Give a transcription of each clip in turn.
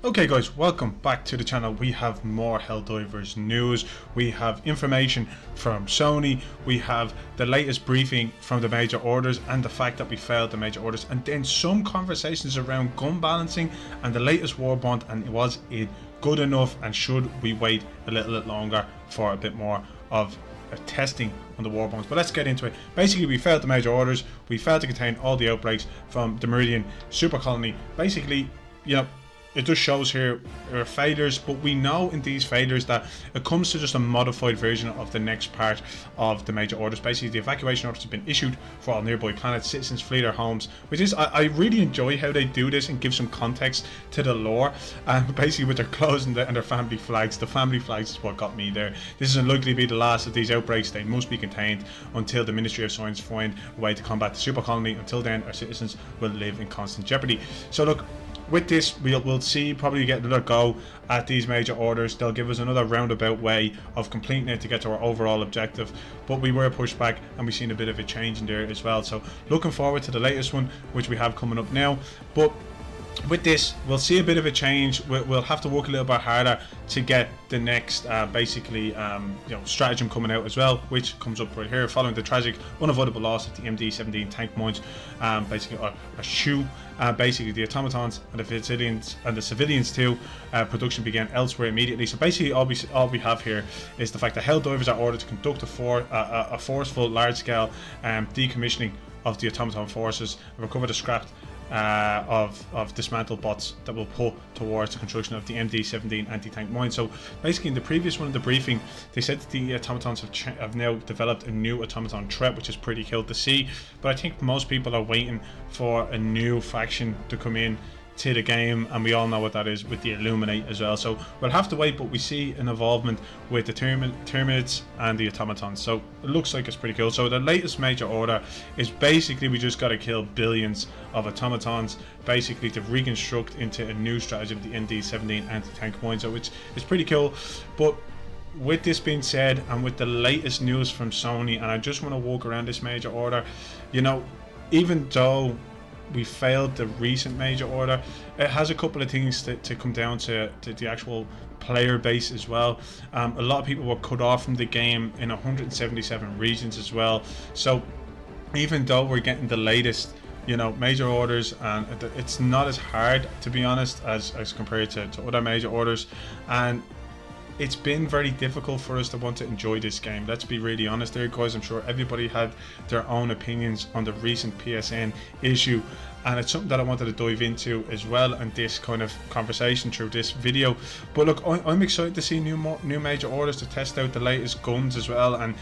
Okay guys, welcome back to the channel. We have more Helldivers news, we have information from Sony, we have the latest briefing from the major orders and the fact that we failed the major orders, and then some conversations around gun balancing and the latest Warbond, and was it good enough, and should we wait a little bit longer for a bit more of testing on the Warbonds. But let's get into it. Basically, we failed the major orders, we failed to contain all the outbreaks from the Meridian super colony. Basically, you know, it just shows here our failures, but we know in these failures that it comes to just a modified version of the next part of the major orders. Basically, the evacuation orders have been issued for all nearby planets. Citizens flee their homes, which is, I really enjoy how they do this and give some context to the lore. Basically, with their clothes and their family flags. The family flags is what got me there. This is unlikely to be the last of these outbreaks. They must be contained until the Ministry of Science find a way to combat the super colony. Until then, our citizens will live in constant jeopardy. So look, with this, we'll see probably get another go at these major orders. They'll give us another roundabout way of completing it to get to our overall objective, but we were pushed back and we've seen a bit of a change in there as well. So looking forward to the latest one, which we have coming up now. But with this, we'll see a bit of a change. We'll have to work a little bit harder to get the next stratagem coming out as well, which comes up right here. Following the tragic unavoidable loss of the MD-17 tank mines, basically a shoe, basically the automatons and the civilians too, production began elsewhere immediately. So basically all we have here is the fact that Helldivers are ordered to conduct a forceful large-scale decommissioning of the automaton forces and recover the scrapped of dismantled bots that will pull towards the construction of the MD-17 anti-tank mine. So basically, in the previous one of the briefing, they said that the automatons have now developed a new automaton threat, which is pretty cool to see. But I think most people are waiting for a new faction to come in to the game, and we all know what that is with the Illuminate as well. So we'll have to wait, but we see an involvement with the Terminids and the automatons, so it looks like it's pretty cool. So the latest major order is basically we just got to kill billions of automatons basically to reconstruct into a new strategy of the MD-17 anti-tank mine, so which is pretty cool. But with this being said, and with the latest news from Sony, and I just want to walk around this major order, you know, even though we failed the recent major order, it has a couple of things to come down to the actual player base as well. A lot of people were cut off from the game in 177 regions as well. So even though we're getting the latest, you know, major orders, and it's not as hard, to be honest, as compared to other major orders, and it's been very difficult for us to want to enjoy this game. Let's be really honest there, guys. I'm sure everybody had their own opinions on the recent PSN issue, and it's something that I wanted to dive into as well in this kind of conversation through this video. But look, I'm excited to see new major orders to test out the latest guns as well, and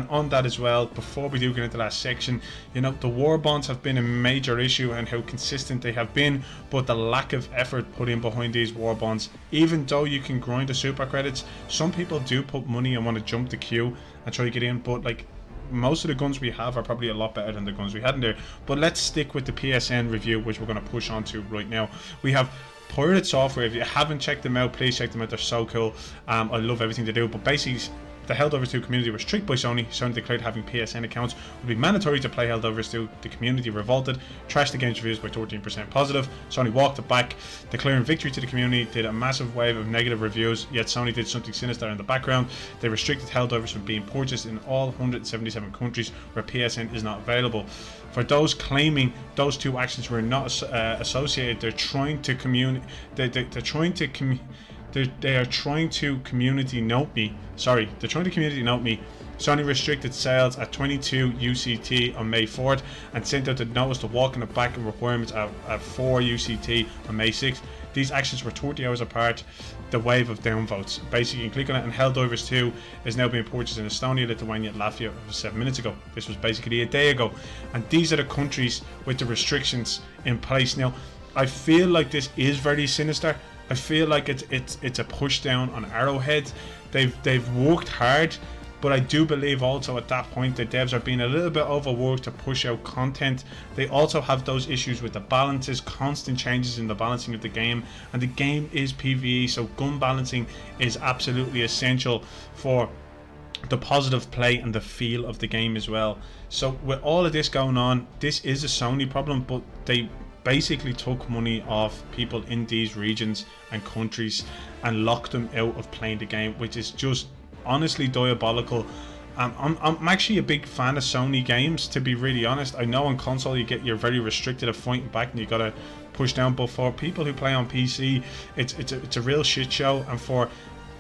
on that as well, before we do get into that section, you know, the Warbonds have been a major issue and how consistent they have been, but the lack of effort put in behind these Warbonds. Even though you can grind the super credits, some people do put money and want to jump the queue and try to get in, but like, most of the guns we have are probably a lot better than the guns we had in there. But let's stick with the PSN review, which we're going to push on to right now. We have Pirate Software. If you haven't checked them out, please check them out. They're so cool. I love everything they do. But basically, the Helldivers 2 community was tricked by Sony. Sony declared having PSN accounts would be mandatory to play Helldivers 2. The community revolted, trashed the game's reviews by 13% positive. Sony walked it back, declaring victory to the community, did a massive wave of negative reviews, yet Sony did something sinister in the background. They restricted Helldivers from being purchased in all 177 countries where PSN is not available. For those claiming those two actions were not associated, they're trying to They are trying to community note me. Sony restricted sales at 22 UCT on May 4th and sent out the notice to walk in the back and requirements at 4 UCT on May 6th. These actions were 30 hours apart. The wave of downvotes. Basically, you can click on it, and Helldivers 2 is now being purchased in Estonia, Lithuania, Latvia 7 minutes ago. This was basically a day ago. And these are the countries with the restrictions in place. Now, I feel like this is very sinister. I feel like it's a push down on Arrowhead. They've worked hard, but I do believe also at that point the devs are being a little bit overworked to push out content. They also have those issues with the balances, constant changes in the balancing of the game, and the game is PvE, so gun balancing is absolutely essential for the positive play and the feel of the game as well. So with all of this going on, this is a Sony problem, but they basically took money off people in these regions and countries and locked them out of playing the game, which is just honestly diabolical. I'm actually a big fan of Sony games, to be really honest. I know on console you're very restricted of fighting back and you gotta push down, but for people who play on PC, it's a real shit show. And for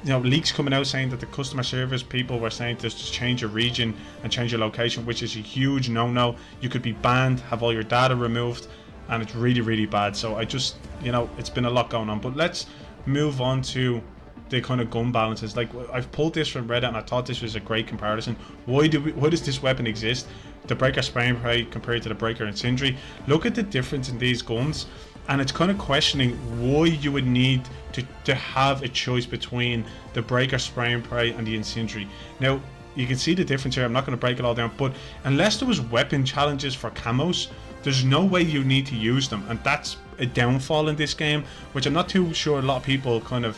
leaks coming out saying that the customer service people were saying to just change your region and change your location, which is a huge no-no. You could be banned, have all your data removed, and it's really, really bad. So I just, it's been a lot going on. But let's move on to the kind of gun balances. Like, I've pulled this from Reddit and I thought this was a great comparison. Why does this weapon exist? The Breaker Spray and Pray compared to the Breaker Incendiary. Look at the difference in these guns, and it's kind of questioning why you would need to have a choice between the Breaker Spray and Pray and the Incendiary. Now, you can see the difference here. I'm not going to break it all down, but unless there was weapon challenges for camos, there's no way you need to use them, and that's a downfall in this game, which I'm not too sure a lot of people kind of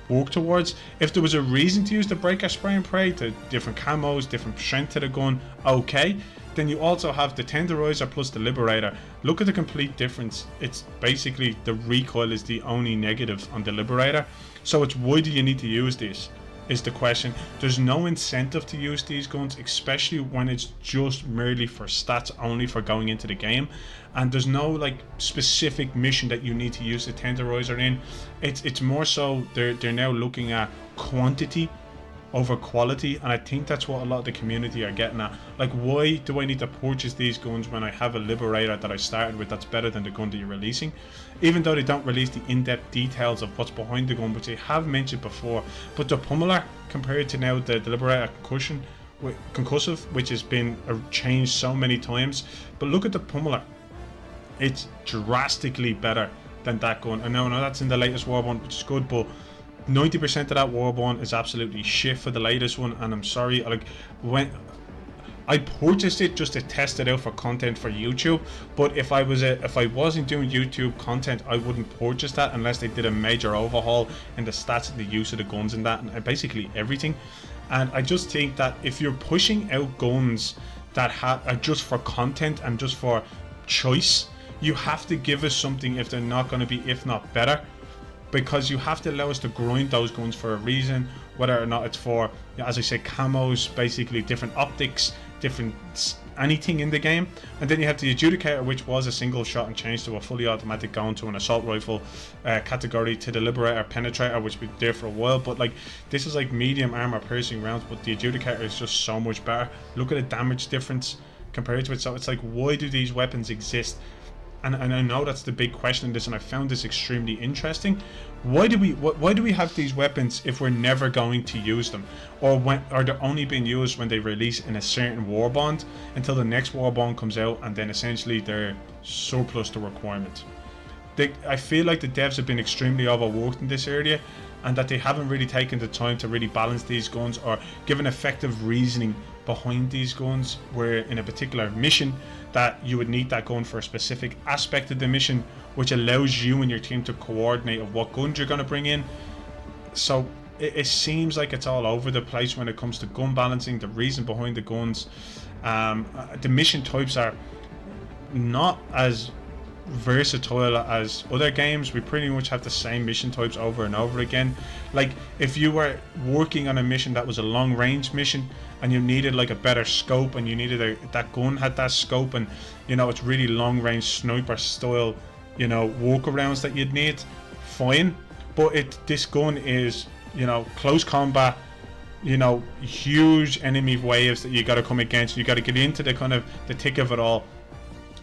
work towards. If there was a reason to use the Breaker Spray and Pray, to different camos, different strength to the gun, okay. Then you also have the Tenderizer plus the Liberator. Look at the complete difference. It's basically the recoil is the only negative on the Liberator. So it's, why do you need to use this, is the question. There's no incentive to use these guns, especially when it's just merely for stats only for going into the game, and there's no like specific mission that you need to use the Tenderizer in. It's more so they're now looking at quantity over quality, and I think that's what a lot of the community are getting at. Like, why do I need to purchase these guns when I have a Liberator that I started with that's better than the gun that you're releasing? Even though they don't release the in-depth details of what's behind the gun, which they have mentioned before. But the Pummeler, compared to now the Liberator Concussive, which has been changed so many times, but look at the Pummeler, it's drastically better than that gun. I know that's in the latest Warbond, which is good, but 90% of that Warbond is absolutely shit for the latest one, and I'm sorry, like, when I purchased it just to test it out for content for YouTube, but if I wasn't doing YouTube content, I wouldn't purchase that unless they did a major overhaul in the stats and the use of the guns and that, and basically everything. And I just think that if you're pushing out guns that are just for content and just for choice, you have to give us something if they're not going to be, if not better, because you have to allow us to grind those guns for a reason, whether or not it's for, as I said, camos, basically different optics, different anything in the game. And then you have the Adjudicator, which was a single shot and changed to a fully automatic going to an assault rifle category, to the Liberator Penetrator, which been there for a while, but like, this is like medium armor piercing rounds, but the Adjudicator is just so much better. Look at the damage difference compared to it. So it's like, why do these weapons exist? And I know that's the big question in this, and I found this extremely interesting. Why do we have these weapons if we're never going to use them, or they're only being used when they release in a certain Warbond until the next Warbond comes out, and then essentially they're surplus to requirement? I feel like the devs have been extremely overworked in this area, and that they haven't really taken the time to really balance these guns or give an effective reasoning behind these guns, where in a particular mission that you would need that gun for a specific aspect of the mission, which allows you and your team to coordinate of what guns you're going to bring in. So it seems like it's all over the place when it comes to gun balancing, the reason behind the guns. The mission types are not as versatile as other games. We pretty much have the same mission types over and over again. Like, if you were working on a mission that was a long range mission and you needed like a better scope, and you needed that gun had that scope, and it's really long range sniper style workarounds that you'd need, fine. But this gun is close combat, huge enemy waves that you got to come against. You got to get into the kind of the thick of it all.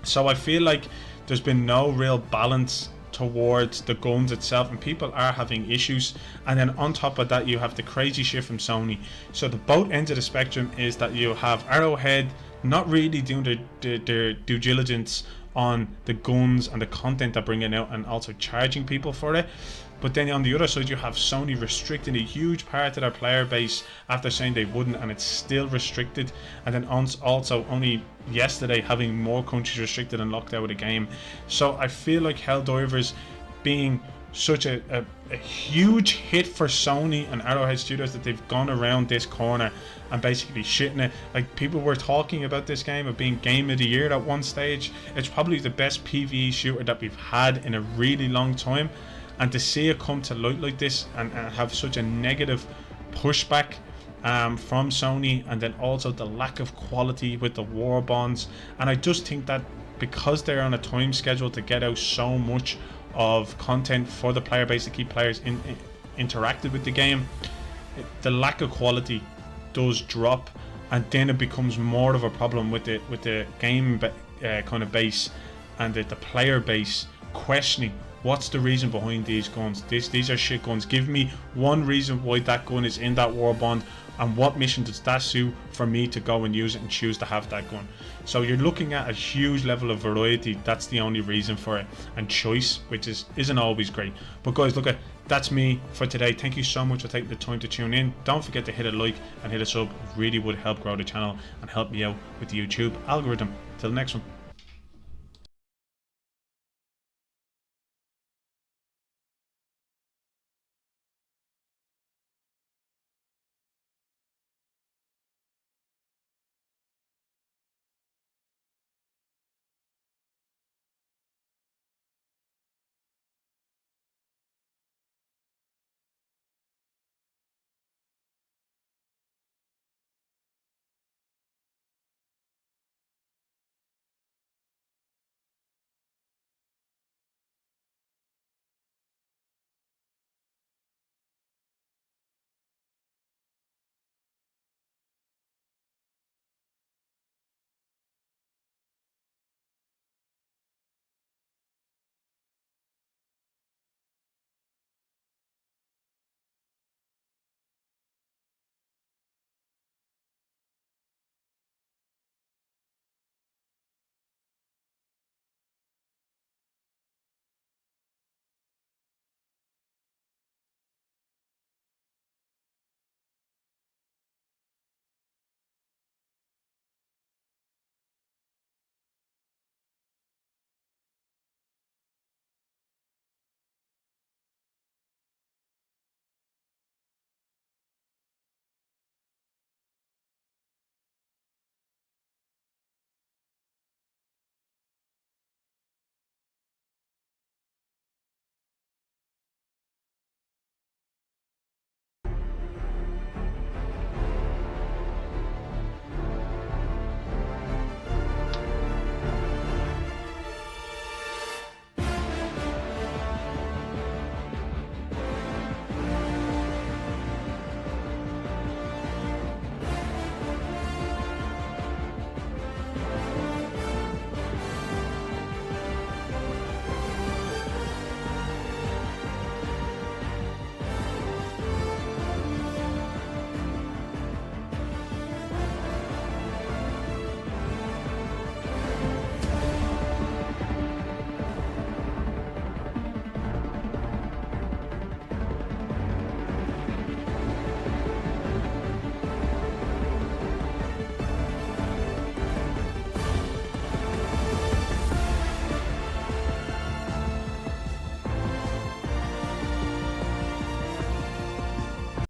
So I feel like there's been no real balance towards the guns itself, and people are having issues. And then on top of that, you have the crazy shit from Sony. So the both ends of the spectrum is that you have Arrowhead not really doing their due diligence on the guns and the content they're bringing out, and also charging people for it. But then on the other side, you have Sony restricting a huge part of their player base after saying they wouldn't, and it's still restricted. And then also only yesterday having more countries restricted and locked out of the game. So I feel like Helldivers being such a huge hit for Sony and Arrowhead Studios that they've gone around this corner and basically shitting it. Like, people were talking about this game of being Game of the Year at one stage. It's probably the best PvE shooter that we've had in a really long time, and to see it come to light like this and have such a negative pushback from Sony, and then also the lack of quality with the Warbonds. And I just think that because they're on a time schedule to get out so much of content for the player base to keep players interacted with the game, the lack of quality does drop, and then it becomes more of a problem with the game kind of base and the player base questioning what's the reason behind these guns. These are shit guns. Give me one reason why that gun is in that Warbond, and what mission does that suit for me to go and use it and choose to have that gun. So you're looking at a huge level of variety. That's the only reason for it, and choice, which isn't always great. But guys, look, that's me for today. Thank you so much for taking the time to tune in. Don't forget to hit a like and hit a sub. It really would help grow the channel and help me out with the YouTube algorithm. Till the next one.